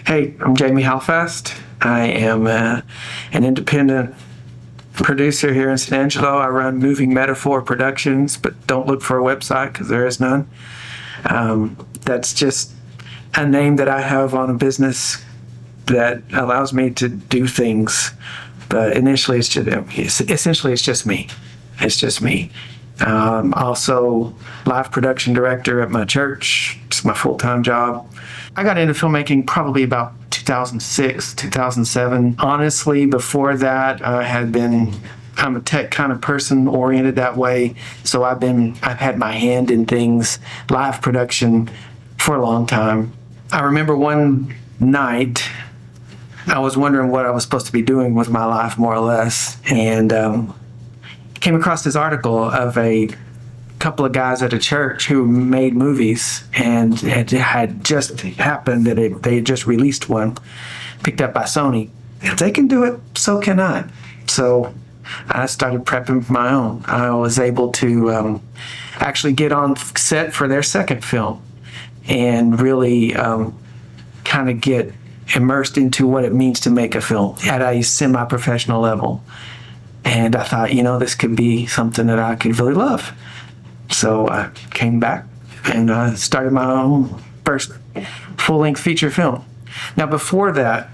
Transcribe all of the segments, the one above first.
Hey, I'm Jamey Halfast. I am an independent producer here in San Angelo. I run Moving Metaphor Productions, but don't look for a website because there is none. That's just a name that I have on a business that allows me to do things. But initially, it's just me. It's just me. Also, live production director at my church. It's my full-time job. I got into filmmaking probably about 2006, 2007. Honestly, before that, I'm a tech kind of person, oriented that way. So I've had my hand in things, live production, for a long time. I remember one night, I was wondering what I was supposed to be doing with my life, more or less, and came across this article of a couple of guys at a church who made movies, and it had just happened that they had just released one, picked up by Sony. If they can do it, so can I. So I started prepping my own. I was able to actually get on set for their second film and really kind of get immersed into what it means to make a film at a semi-professional level. And I thought, this could be something that I could really love. So I came back and started my own first full-length feature film. Now, before that,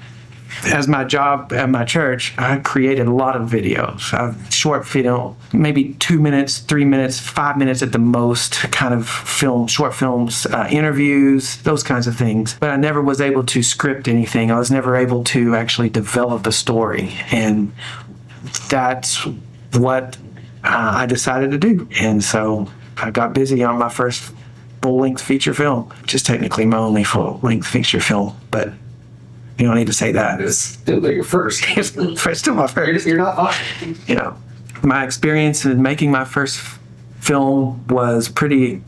as my job at my church, I created a lot of videos, short film, maybe 2 minutes, 3 minutes, 5 minutes at the most, kind of short films, interviews, those kinds of things. But I never was able to script anything. I was never able to actually develop a story. And that's what I decided to do. And so I got busy on my first full-length feature film, which is technically my only full-length feature film, but you don't need to say that. It's still your first. It's still my first. You're not fine. My experience in making my first film was pretty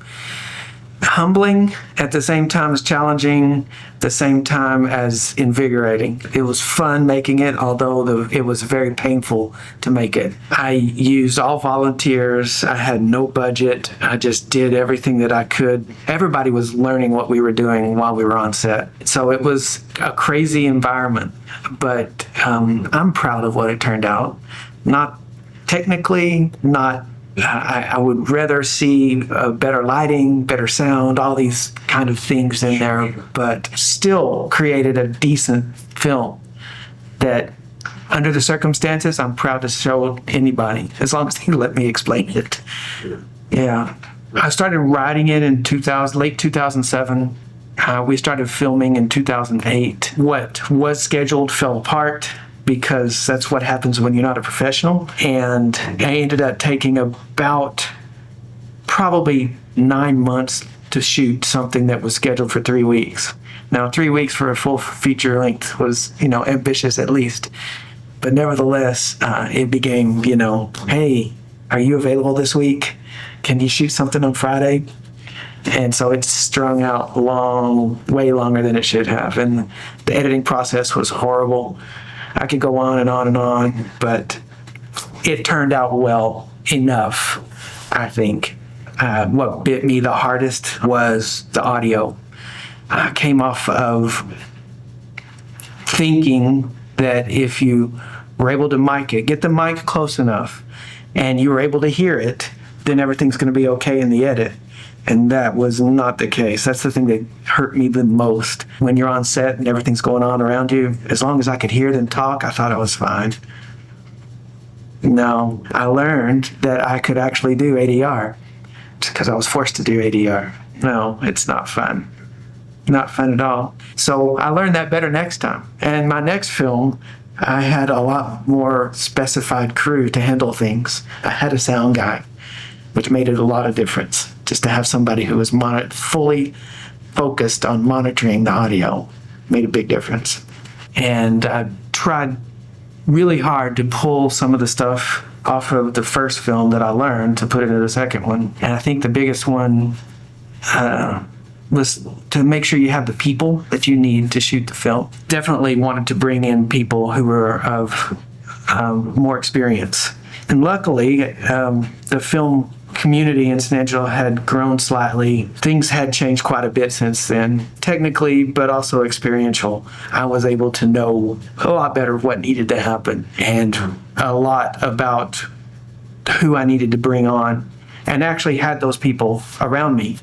humbling, at the same time as challenging, at the same time as invigorating. It was fun making it, although it was very painful to make it. I used all volunteers. I had no budget. I just did everything that I could. Everybody was learning what we were doing while we were on set. So it was a crazy environment, but I'm proud of what it turned out. Not technically, not I would rather see better lighting, better sound, all these kind of things in there, but still created a decent film that, under the circumstances, I'm proud to show anybody, as long as they let me explain it. Yeah. I started writing it in late 2007. We started filming in 2008. What was scheduled fell apart, because that's what happens when you're not a professional. And I ended up taking about probably 9 months to shoot something that was scheduled for 3 weeks. Now, 3 weeks for a full feature length was, ambitious at least. But nevertheless, it became, hey, are you available this week? Can you shoot something on Friday? And so it's strung out way longer than it should have. And the editing process was horrible. I could go on and on and on, but it turned out well enough, I think. What bit me the hardest was the audio. I came off of thinking that if you were able to mic it, get the mic close enough, and you were able to hear it, then everything's going to be okay in the edit. And that was not the case. That's the thing that hurt me the most. When you're on set and everything's going on around you, as long as I could hear them talk, I thought I was fine. No, I learned that I could actually do ADR because I was forced to do ADR. No, it's not fun. Not fun at all. So I learned that better next time. And my next film, I had a lot more specified crew to handle things. I had a sound guy, which made it a lot of difference. Just to have somebody who was fully focused on monitoring the audio made a big difference. And I tried really hard to pull some of the stuff off of the first film that I learned to put into the second one. And I think the biggest one was to make sure you have the people that you need to shoot the film. Definitely wanted to bring in people who were of more experience. And luckily, the film community in San Angelo had grown slightly. Things had changed quite a bit since then, technically, but also experiential. I was able to know a lot better what needed to happen and a lot about who I needed to bring on, and actually had those people around me,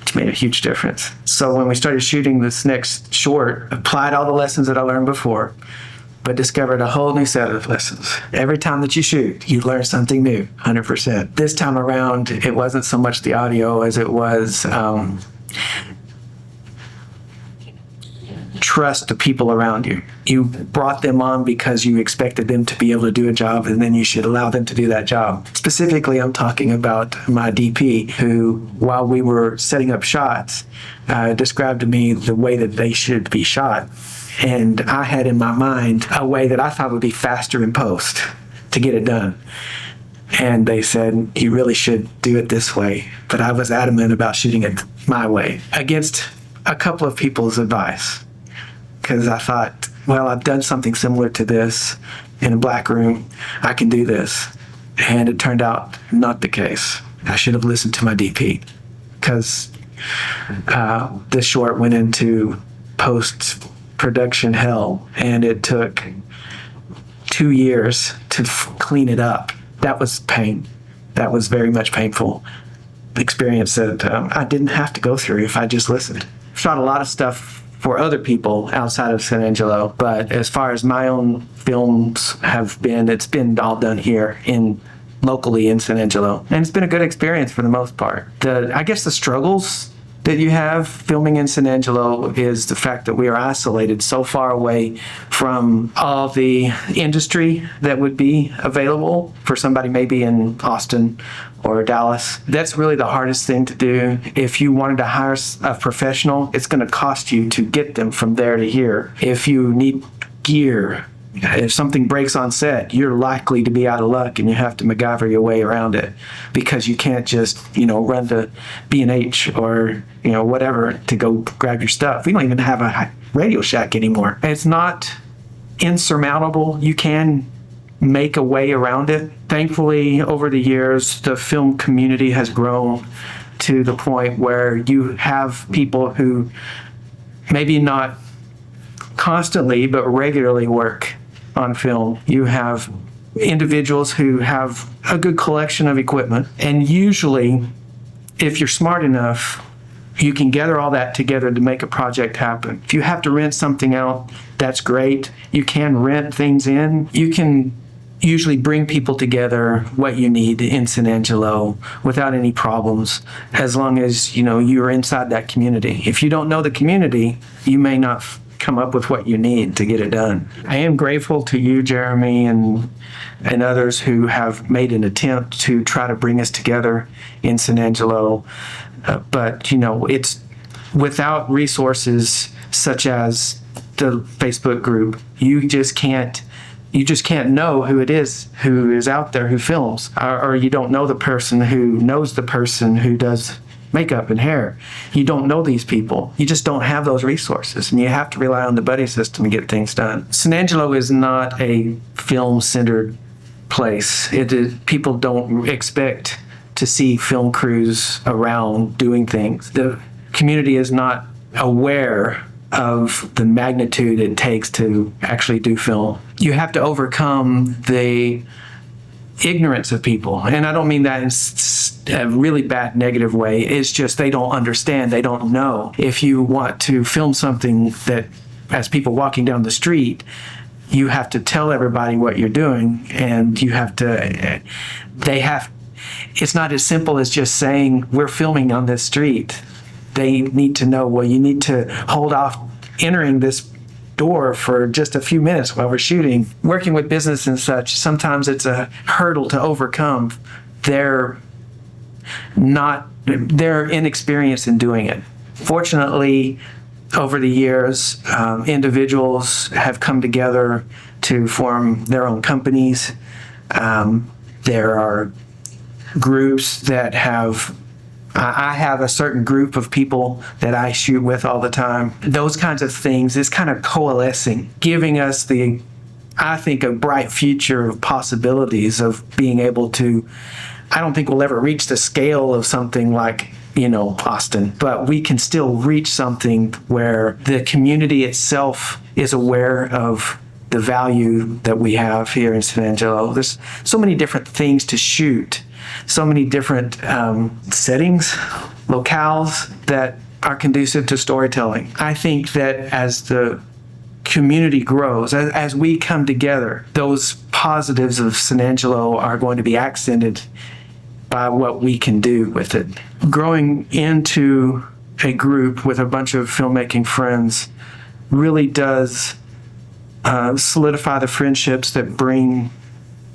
which made a huge difference. So when we started shooting this next short, applied all the lessons that I learned before, but discovered a whole new set of lessons. Every time that you shoot, you learn something new, 100%. This time around, it wasn't so much the audio as it was trust the people around you. You brought them on because you expected them to be able to do a job, and then you should allow them to do that job. Specifically, I'm talking about my DP, who, while we were setting up shots, described to me the way that they should be shot. And I had in my mind a way that I thought would be faster in post to get it done. And they said, you really should do it this way. But I was adamant about shooting it my way, against a couple of people's advice. Because I thought, well, I've done something similar to this in a black room. I can do this. And it turned out not the case. I should have listened to my DP. Because this short went into post-production hell, and it took 2 years to clean it up. That was pain. That was very much painful experience that I didn't have to go through if I just listened. Shot a lot of stuff for other people outside of San Angelo, but as far as my own films have been, it's been all done here locally in San Angelo, and it's been a good experience for the most part. I guess the struggles that you have filming in San Angelo is the fact that we are isolated so far away from all the industry that would be available for somebody maybe in Austin or Dallas. That's really the hardest thing to do. If you wanted to hire a professional, it's going to cost you to get them from there to here. If you need gear, if something breaks on set, you're likely to be out of luck, and you have to MacGyver your way around it, because you can't just, run to B&H or, whatever to go grab your stuff. We don't even have a Radio Shack anymore. It's not insurmountable. You can make a way around it. Thankfully, over the years, the film community has grown to the point where you have people who maybe not constantly but regularly work on film. You have individuals who have a good collection of equipment, and usually, if you're smart enough, you can gather all that together to make a project happen. If you have to rent something out, that's great. You can rent things in. You can usually bring people together what you need in San Angelo without any problems, as long as you're inside that community. If you don't know the community, you may not come up with what you need to get it done. I am grateful to you, Jeremy, and others who have made an attempt to try to bring us together in San Angelo. But it's without resources such as the Facebook group, you just can't know who it is who is out there who films, or you don't know the person who knows the person who does makeup and hair. You don't know these people. You just don't have those resources, and you have to rely on the buddy system to get things done. San Angelo is not a film-centered place. People don't expect to see film crews around doing things. The community is not aware of the magnitude it takes to actually do film. You have to overcome the ignorance of people, and I don't mean that in a really bad negative way. It's just they don't understand, they don't know. If you want to film something that, as people walking down the street, you have to tell everybody what you're doing, and it's not as simple as just saying we're filming on this street. They need to know, well, you need to hold off entering this door for just a few minutes while we're shooting. Working with business and such, sometimes it's a hurdle to overcome. They're inexperienced in doing it. Fortunately, over the years, individuals have come together to form their own companies. There are groups that I have a certain group of people that I shoot with all the time. Those kinds of things is kind of coalescing, giving us I think, a bright future of possibilities of being able to I don't think we'll ever reach the scale of something like, Austin, but we can still reach something where the community itself is aware of the value that we have here in San Angelo. There's so many different things to shoot, so many different settings, locales that are conducive to storytelling. I think that as the community grows, as we come together, those positives of San Angelo are going to be accented by what we can do with it. Growing into a group with a bunch of filmmaking friends really does solidify the friendships that bring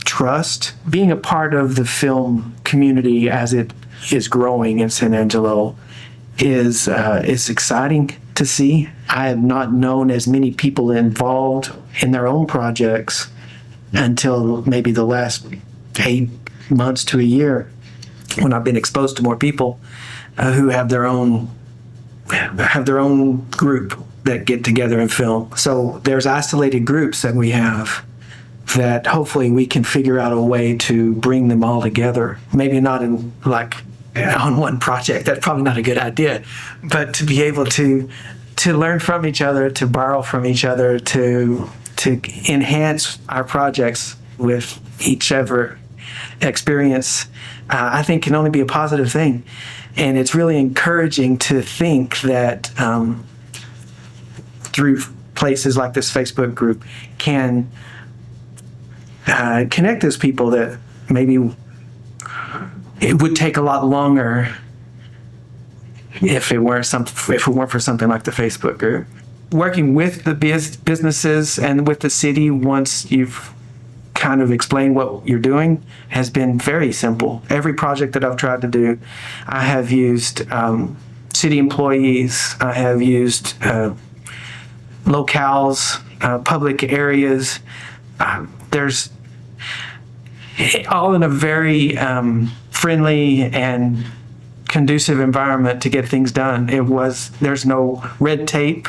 trust. Being a part of the film community as it is growing in San Angelo is exciting to see. I have not known as many people involved in their own projects until maybe the last 8 months to a year, when I've been exposed to more people who have their own group that get together and film. So there's isolated groups that we have that hopefully we can figure out a way to bring them all together. Maybe not in on one project. That's probably not a good idea, but to be able to learn from each other, to borrow from each other, to enhance our projects with each other experience, I think can only be a positive thing. And it's really encouraging to think that through places like this Facebook group can connect those people that maybe it would take a lot longer if it weren't for something like the Facebook group. Working with the businesses and with the city, once you've kind of explained what you're doing, has been very simple. Every project that I've tried to do, I have used city employees, I have used locales, public areas. There's all in a very friendly and conducive environment to get things done. There's no red tape.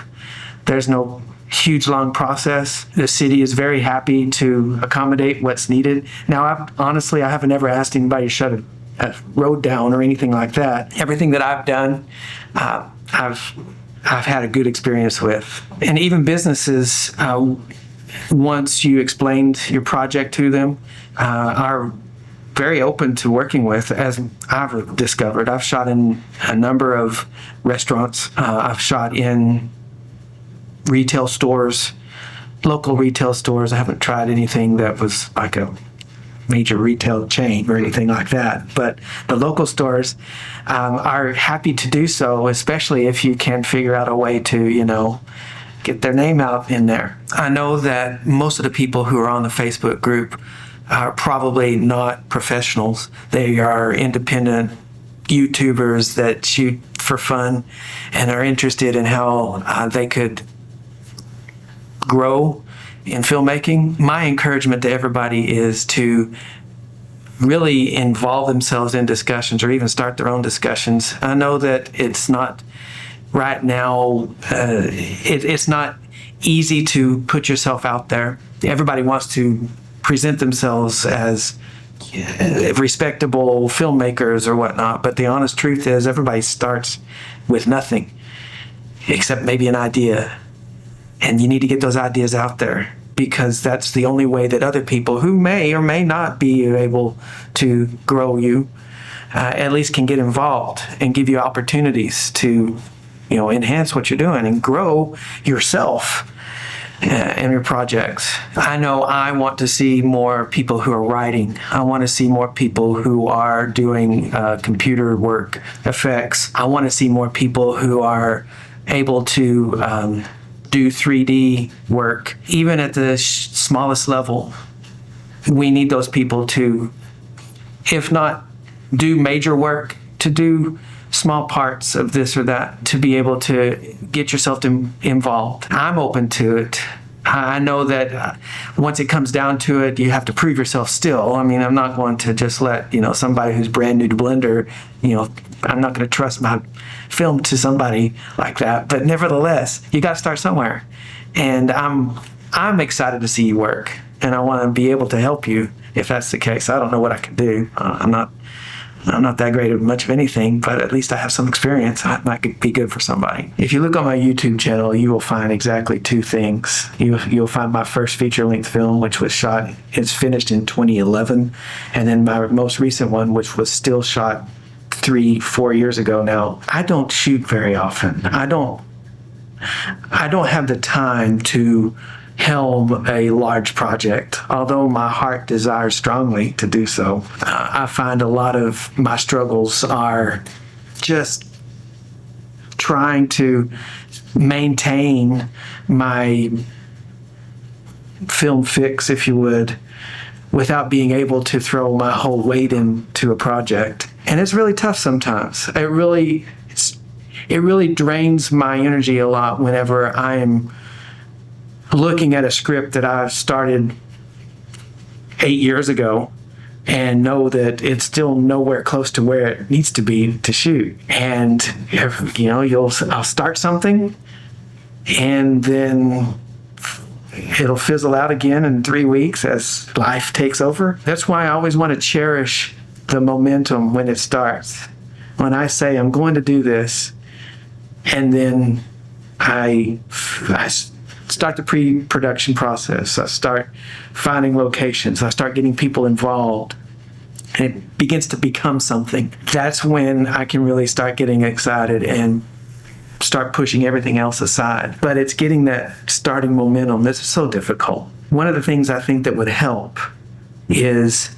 There's no huge, long process. The city is very happy to accommodate what's needed. Now, I haven't ever asked anybody to shut a road down or anything like that. Everything that I've done, I've had a good experience with. And even businesses, once you explained your project to them, are very open to working with, as I've discovered. I've shot in a number of restaurants. I've shot in retail stores, local retail stores. I haven't tried anything that was like a major retail chain or anything like that. But the local stores are happy to do so, especially if you can figure out a way to, get their name out in there. I know that most of the people who are on the Facebook group are probably not professionals. They are independent YouTubers that shoot for fun and are interested in how they could grow in filmmaking. My encouragement to everybody is to really involve themselves in discussions or even start their own discussions. I know that it's not right now, it's not easy to put yourself out there. Everybody wants to present themselves as respectable filmmakers or whatnot, but the honest truth is everybody starts with nothing except maybe an idea. And you need to get those ideas out there, because that's the only way that other people who may or may not be able to grow you at least can get involved and give you opportunities to enhance what you're doing and grow yourself in your projects. I know I want to see more people who are writing. I want to see more people who are doing computer work, effects. I want to see more people who are able to do 3D work, even at the smallest level. We need those people to, if not do major work, to do small parts of this or that, to be able to get yourself involved. I'm open to it. I know that once it comes down to it, you have to prove yourself still. I mean, I'm not going to just let, somebody who's brand new to Blender, I'm not going to trust my film to somebody like that. But nevertheless, you got to start somewhere. And I'm excited to see you work, and I want to be able to help you if that's the case. I don't know what I can do. I'm not that great at much of anything, but at least I have some experience. That might be good for somebody. If you look on my YouTube channel, you will find exactly two things. You'll find my first feature-length film, which was shot, it's finished in 2011, and then my most recent one, which was still shot 3-4 years ago now. I don't shoot very often. I don't have the time to helm a large project, although my heart desires strongly to do so. I find a lot of my struggles are just trying to maintain my film fix, if you would, without being able to throw my whole weight into a project. And it's really tough sometimes. It really drains my energy a lot whenever I'm looking at a script that I started 8 years ago and know that it's still nowhere close to where it needs to be to shoot. And if, I'll start something and then it'll fizzle out again in 3 weeks as life takes over. That's why I always want to cherish the momentum when it starts. When I say I'm going to do this, and then I start the pre-production process. I start finding locations. I start getting people involved. And it begins to become something. That's when I can really start getting excited and start pushing everything else aside. But it's getting that starting momentum that's so difficult. One of the things I think that would help is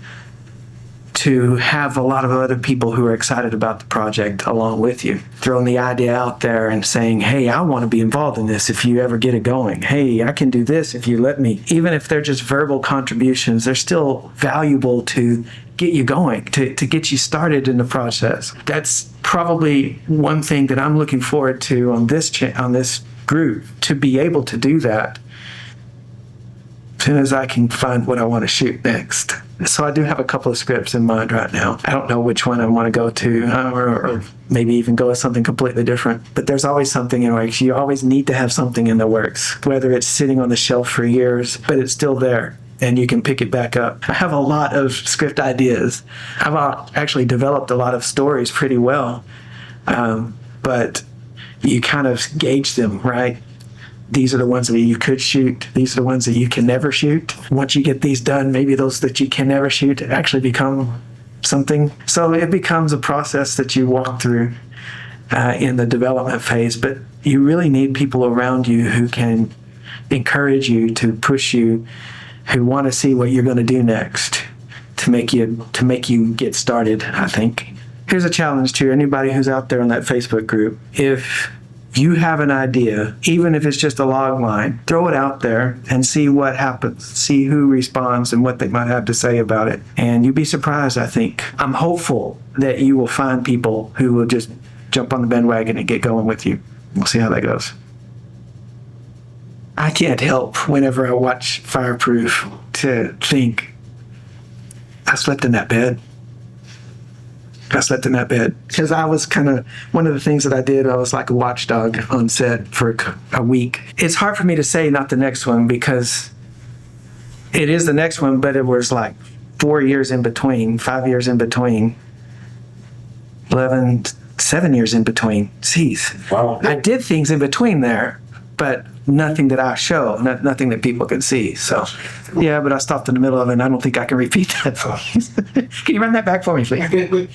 to have a lot of other people who are excited about the project along with you. Throwing the idea out there and saying, hey, I want to be involved in this if you ever get it going. Hey, I can do this if you let me. Even if they're just verbal contributions, they're still valuable to get you going, to get you started in the process. That's probably one thing that I'm looking forward to on this group, to be able to do that as soon as I can find what I want to shoot next. So I do have a couple of scripts in mind right now. I don't know which one I want to go to, or maybe even go with something completely different. But there's always something in works. You always need to have something in the works, whether it's sitting on the shelf for years, but it's still there and you can pick it back up. I have a lot of script ideas. I've actually developed a lot of stories pretty well, but you kind of gauge them, right? These are the ones that you could shoot. These are the ones that you can never shoot. Once you get these done, maybe those that you can never shoot actually become something. So it becomes a process that you walk through in the development phase. But you really need people around you who can encourage you, to push you, who want to see what you're going to do next, to make you get started, I think. Here's a challenge to anybody who's out there in that Facebook group. If you have an idea, even if it's just a log line, throw it out there and see what happens, see who responds and what they might have to say about it. And you'd be surprised, I think. I'm hopeful that you will find people who will just jump on the bandwagon and get going with you. We'll see how that goes. I can't help, whenever I watch Fireproof, to think, I slept in that bed. Because I was kind of, one of the things that I did, I was like a watchdog on set for a week. It's hard for me to say not the next one, because it is the next one, but it was like 4 years in between, 5 years in between, 7 years in between. Jeez. Wow. I did things in between there, but nothing that I show, nothing that people can see. So, yeah, but I stopped in the middle of it, and I don't think I can repeat that. Can you run that back for me, please?